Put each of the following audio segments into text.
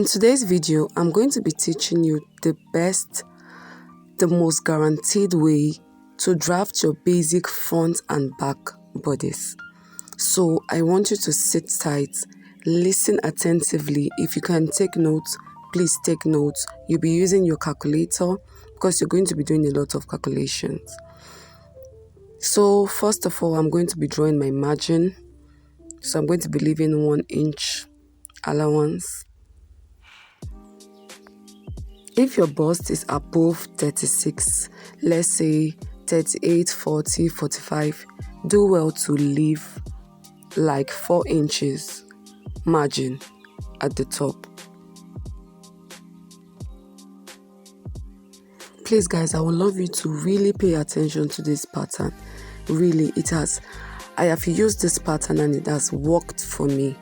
In today's video, I'm going to be teaching you the most guaranteed way to draft your basic front and back bodice. So I want you to sit tight, listen attentively. If you can take notes, please take notes. You'll be using your calculator because you're going to be doing a lot of calculations. So first of all, I'm going to be drawing my margin. So I'm going to be leaving 1 inch allowance. If your bust is above 36, let's say 38, 40, 45, do well to leave like 4 inches margin at the top. Please guys, I would love you to really pay attention to this pattern. Really, I have used this pattern and it has worked for me.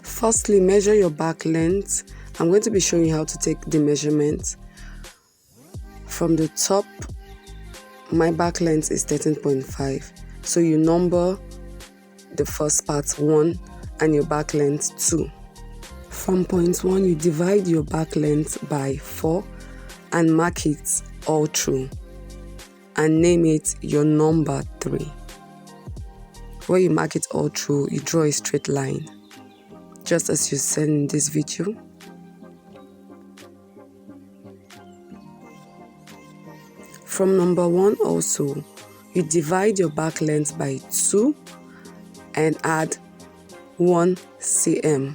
Firstly, measure your back length. I'm going to be showing you how to take the measurement. From the top, my back length is 13.5. So you number the first part 1 and your back length 2. From point 1, you divide your back length by 4 and mark it all through and name it your number 3. Where you mark it all through, you draw a straight line, just as you said in this video. From number 1 also, you divide your back length by 2 and add 1 cm.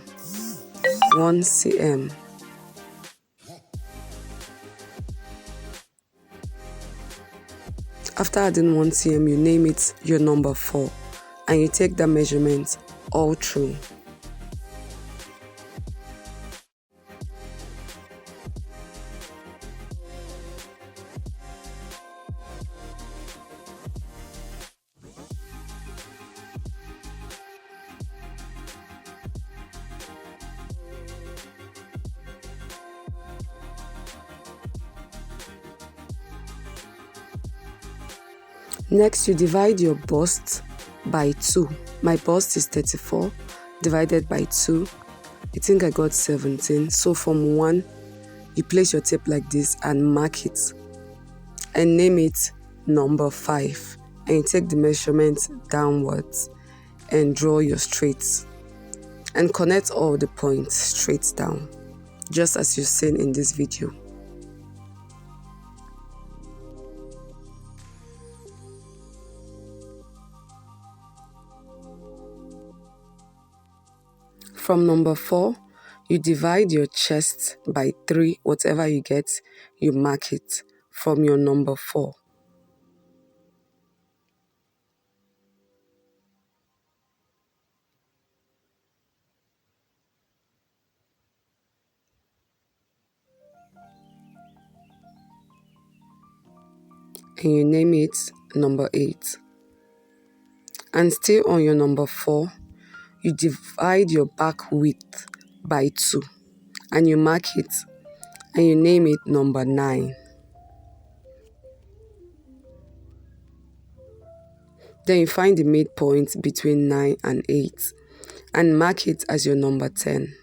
1 cm. After adding 1 cm, you name it your number 4 and you take that measurement all through. Next, you divide your bust by 2. My bust is 34, divided by 2. I think I got 17. So from 1, you place your tape like this and mark it and name it number 5. And you take the measurement downwards and draw your straight and connect all the points straight down, just as you've seen in this video. From number 4, you divide your chest by 3. Whatever you get, you mark it from your number 4. And you name it number 8. And still on your number 4, you divide your back width by 2 and you mark it and you name it number 9. Then you find the midpoint between 9 and 8 and mark it as your number 10.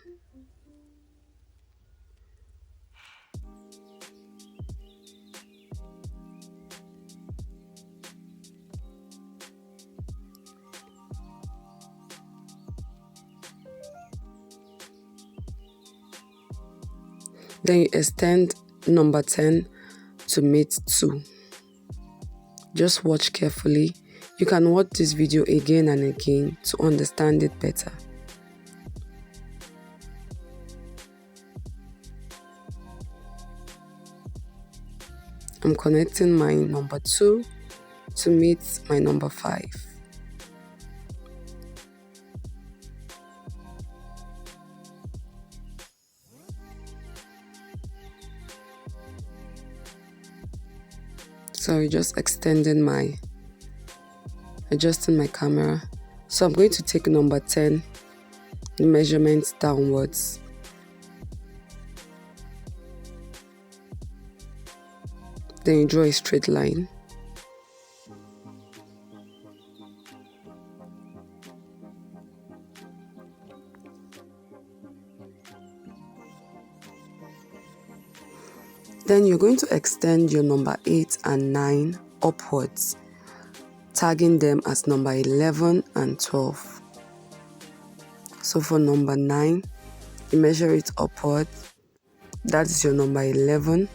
Then you extend number 10 to meet 2. Just watch carefully. You can watch this video again and again to understand it better. I'm connecting my number 2 to meet my number 5. So just adjusting my camera. So I'm going to take number 10, the measurements downwards. Then you draw a straight line. Then you're going to extend your number 8 and 9 upwards, tagging them as number 11 and 12. So for number 9, you measure it upward, that is your number 11,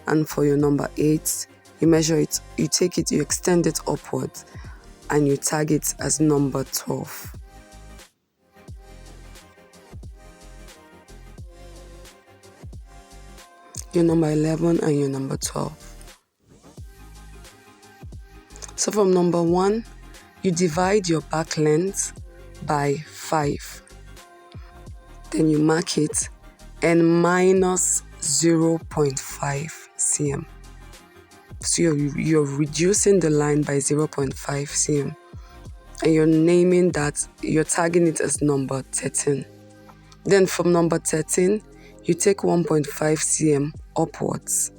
and for your number 8, you measure it, you take it, you extend it upwards, and you tag it as number 12. Your number 11 and your number 12. So from number 1, you divide your back length by 5. Then you mark it and minus 0.5 cm. So you're reducing the line by 0.5 cm. And you're naming that, you're tagging it as number 13. Then from number 13, you take 1.5 cm upwards.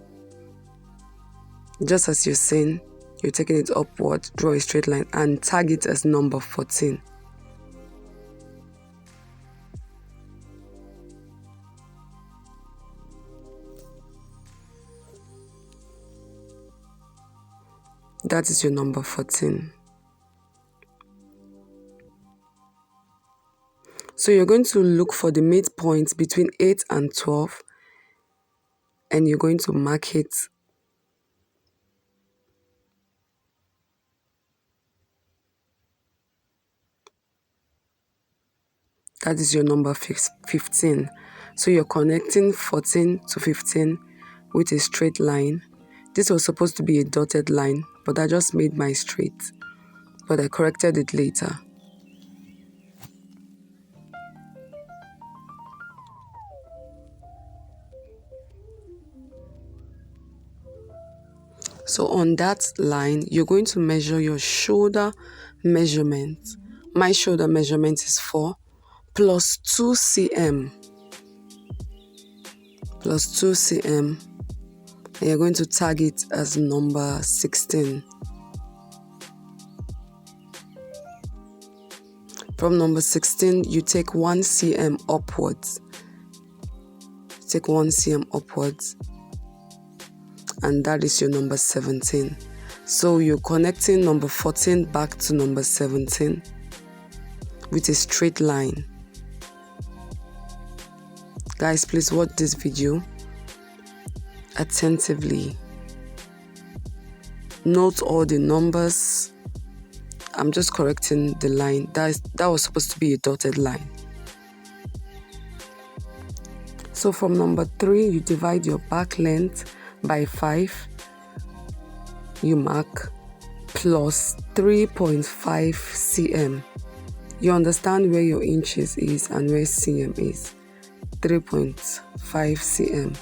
Just as you're saying, you're taking it upward, draw a straight line and tag it as number 14. That is your number 14. So you're going to look for the midpoint between 8 and 12, and you're going to mark it . That is your number 15. So you're connecting 14 to 15 with a straight line. This was supposed to be a dotted line, but I just made mine straight. But I corrected it later. So on that line, you're going to measure your shoulder measurement. My shoulder measurement is 4 plus 2 cm. Plus 2 cm. And you're going to tag it as number 16. From number 16, you take 1 cm upwards. Take 1 cm upwards. And that is your number 17. So you're connecting number 14 back to number 17 with a straight line. Guys, please watch this video attentively. Note all the numbers. I'm just correcting the line. That was supposed to be a dotted line. So from number 3, you divide your back length by 5. You mark plus 3.5 cm. You understand where your inches is and where cm is. 3.5 cm.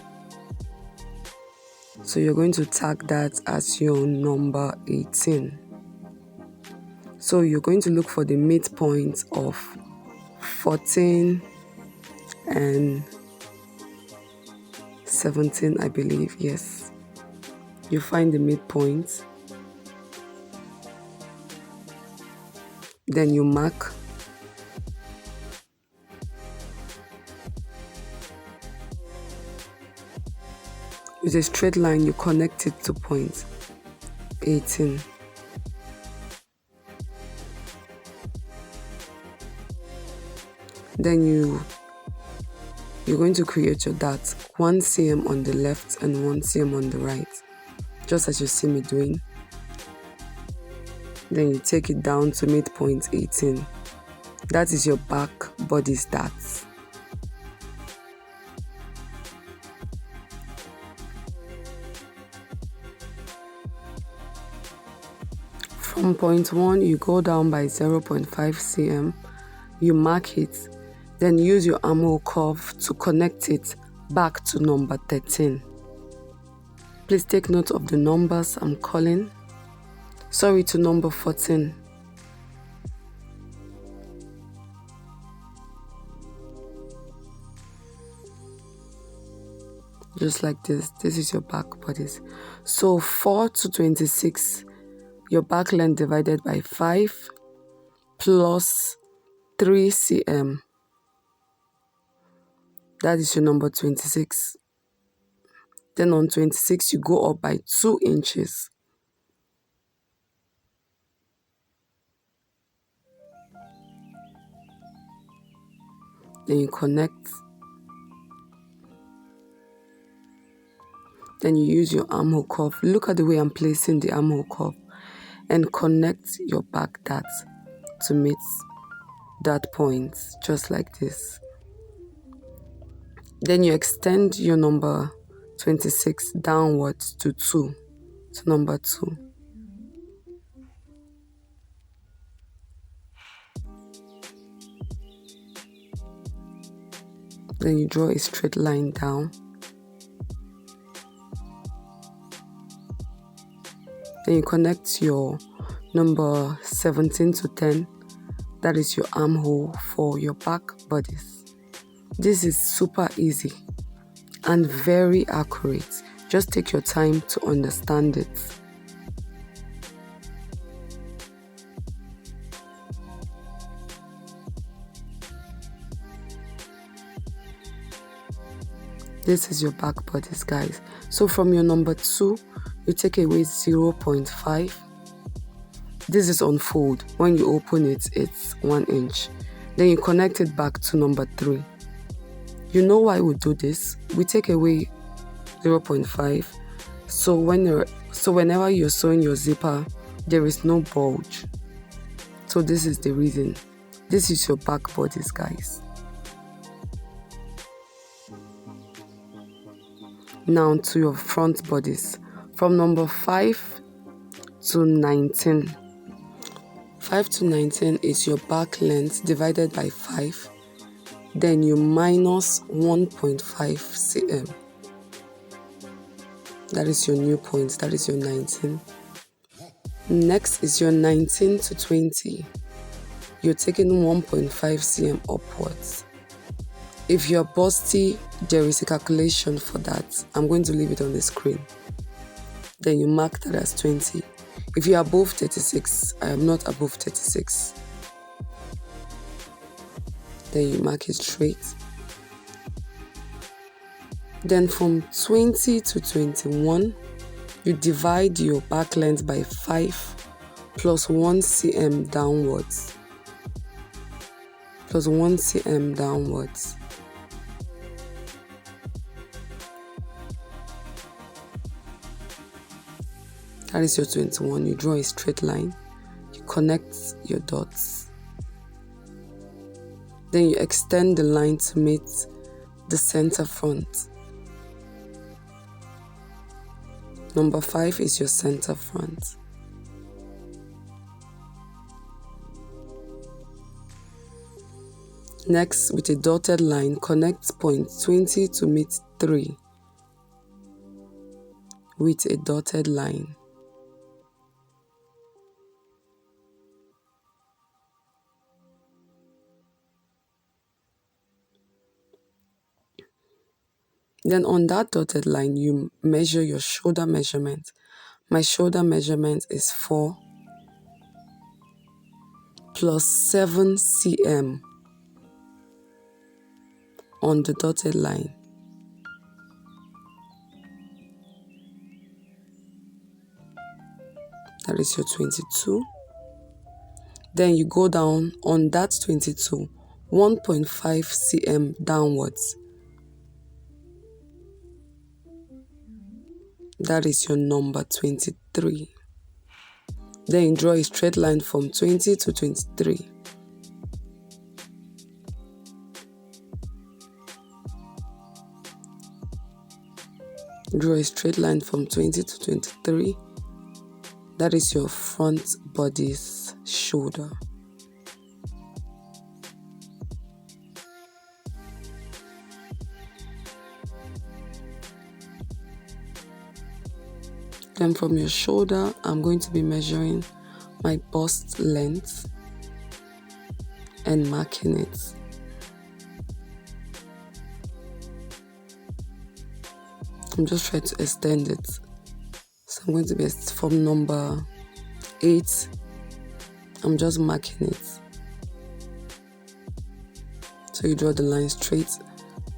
So you're going to tag that as your number 18. So you're going to look for the midpoint of 14 and 17, I believe, yes. You find the midpoint. Then you mark. With a straight line, you connect it to point 18. Then you're going to create your dots, 1 cm on the left and 1 cm on the right, just as you see me doing. Then you take it down to midpoint 18. That is your back bodice dots. From point 1, you go down by 0.5 cm, you mark it, then use your armhole curve to connect it back to number 13. Please take note of the numbers I'm calling. Sorry, to number 14. just like this. This is your back bodice. So 4 to 26, your back length divided by 5 plus 3 cm. That is your number 26. Then on 26, you go up by 2 inches. Then you connect. Then you use your armhole curve. Look at the way I'm placing the armhole curve. And connect your back dart to meet that point, just like this. Then you extend your number 26 downwards to 2, to number 2. Then you draw a straight line down. Then you connect your number 17 to 10. That is your armhole for your back bodice. This is super easy and very accurate. Just take your time to understand it. This is your back bodice, guys. So from your number 2, you take away 0.5. This is unfold. When you open it, it's 1 inch. Then you connect it back to number 3. You know why we do this? We take away 0.5. So whenever you're sewing your zipper, there is no bulge. So this is the reason. This is your back bodice, guys. Now to your front bodice. From number 5 to 19. 5 to 19 is your back length divided by 5. Then you minus 1.5 cm. That is your new point. That is your 19. Next is your 19 to 20. You're taking 1.5 cm upwards. If you're busty, there is a calculation for that. I'm going to leave it on the screen. Then you mark that as 20. If you're above 36, I am not above 36. Then you mark it straight. Then from 20 to 21, you divide your back length by 5 plus 1 cm downwards. Plus 1 cm downwards. That is your 21. You draw a straight line. You connect your dots. Then you extend the line to meet the center front. Number 5 is your center front. Next, with a dotted line, connect point 20 to meet 3 with a dotted line. Then on that dotted line, you measure your shoulder measurement. My shoulder measurement is 4 plus 7 cm on the dotted line. That is your 22. Then you go down on that 22, 1.5 cm downwards. That is your number 23. Then you draw a straight line from 20 to 23. Draw a straight line from 20 to 23. That is your front body's shoulder. Then from your shoulder, I'm going to be measuring my bust length and marking it. I'm just trying to extend it. So I'm going to be from number 8. I'm just marking it. So you draw the line straight.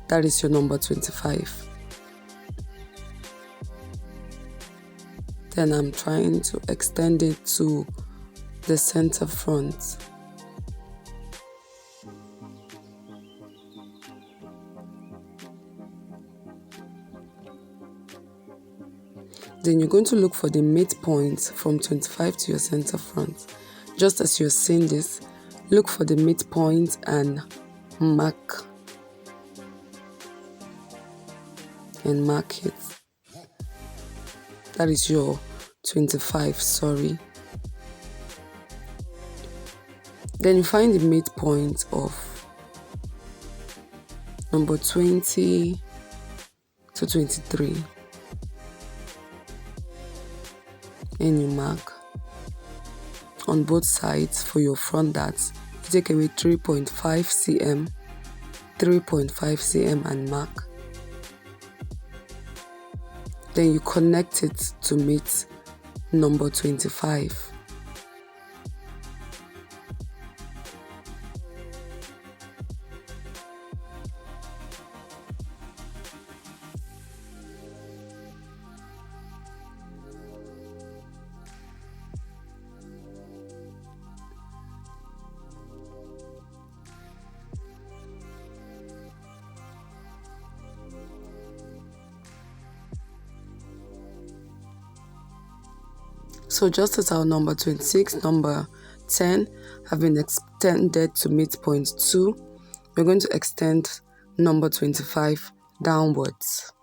That is your number 25. Then I'm trying to extend it to the center front. Then you're going to look for the midpoint from 25 to your center front. Just as you're seeing this, look for the midpoint and mark it. That is your 25, sorry. Then you find the midpoint of number 20 to 23. And you mark on both sides for your front darts. You take away 3.5 cm, 3.5 cm and mark. Then you connect it to meet number 25. So just as our number 26, number 10 have been extended to midpoint 2, we're going to extend number 25 downwards.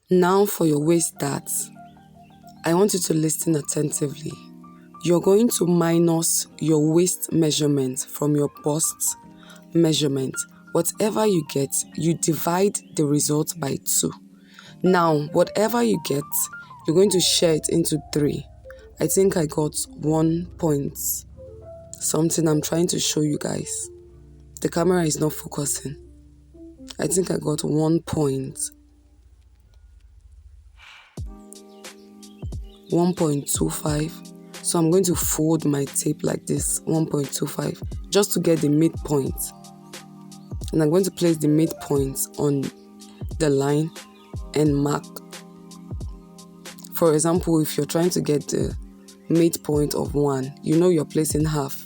Now for your waist darts, I want you to listen attentively. You're going to minus your waist measurement from your bust measurement. Whatever you get, you divide the result by 2. Now, whatever you get, you're going to share it into 3. I think I got 1 point something. I'm trying to show you guys. The camera is not focusing. I think I got 1 point. 1.25. So I'm going to fold my tape like this, 1.25, just to get the midpoint. And I'm going to place the midpoint on the line and mark. For example, if you're trying to get the midpoint of 1, you know you're placing half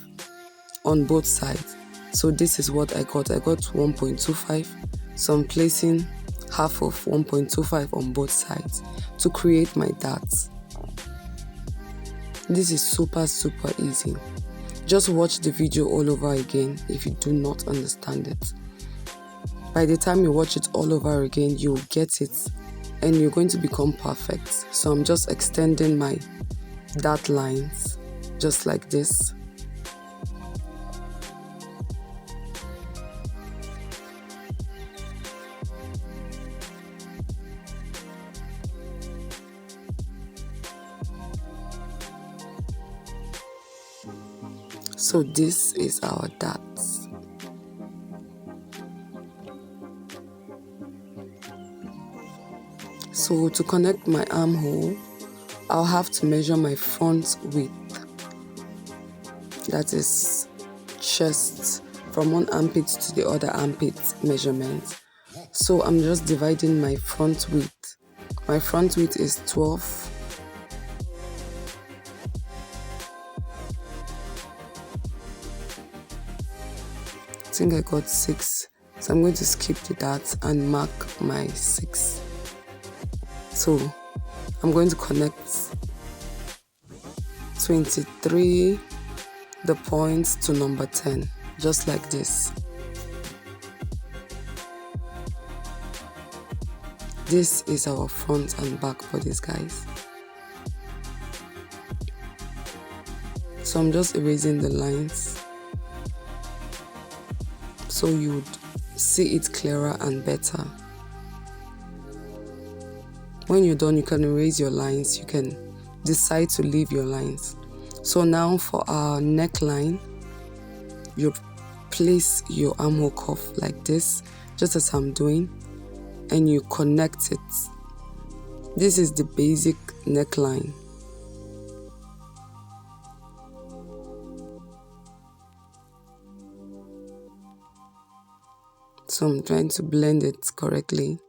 on both sides. So this is what I got. I got 1.25. So I'm placing half of 1.25 on both sides to create my darts. This is super easy. Just watch the video all over again if you do not understand it. By the time you watch it all over again, you'll get it and you're going to become perfect. So I'm just extending my dart lines just like this. So this is our darts. So to connect my armhole, I'll have to measure my front width. That is chest from one armpit to the other armpit measurement. So I'm just dividing my front width. My front width is 12. I think I got 6, so I'm going to skip the darts and mark my 6. So I'm going to connect 23 the points to number 10, just like this. This is our front and back for these guys. So I'm just erasing the lines so you would see it clearer and better. When you're done, you can erase your lines. You can decide to leave your lines. So now for our neckline, you place your armhole cuff like this, just as I'm doing, and you connect it. This is the basic neckline. So I'm trying to blend it correctly.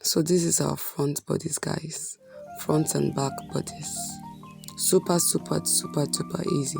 So this is our front bodice, guys. Front and back bodice. Super, super, super, super easy.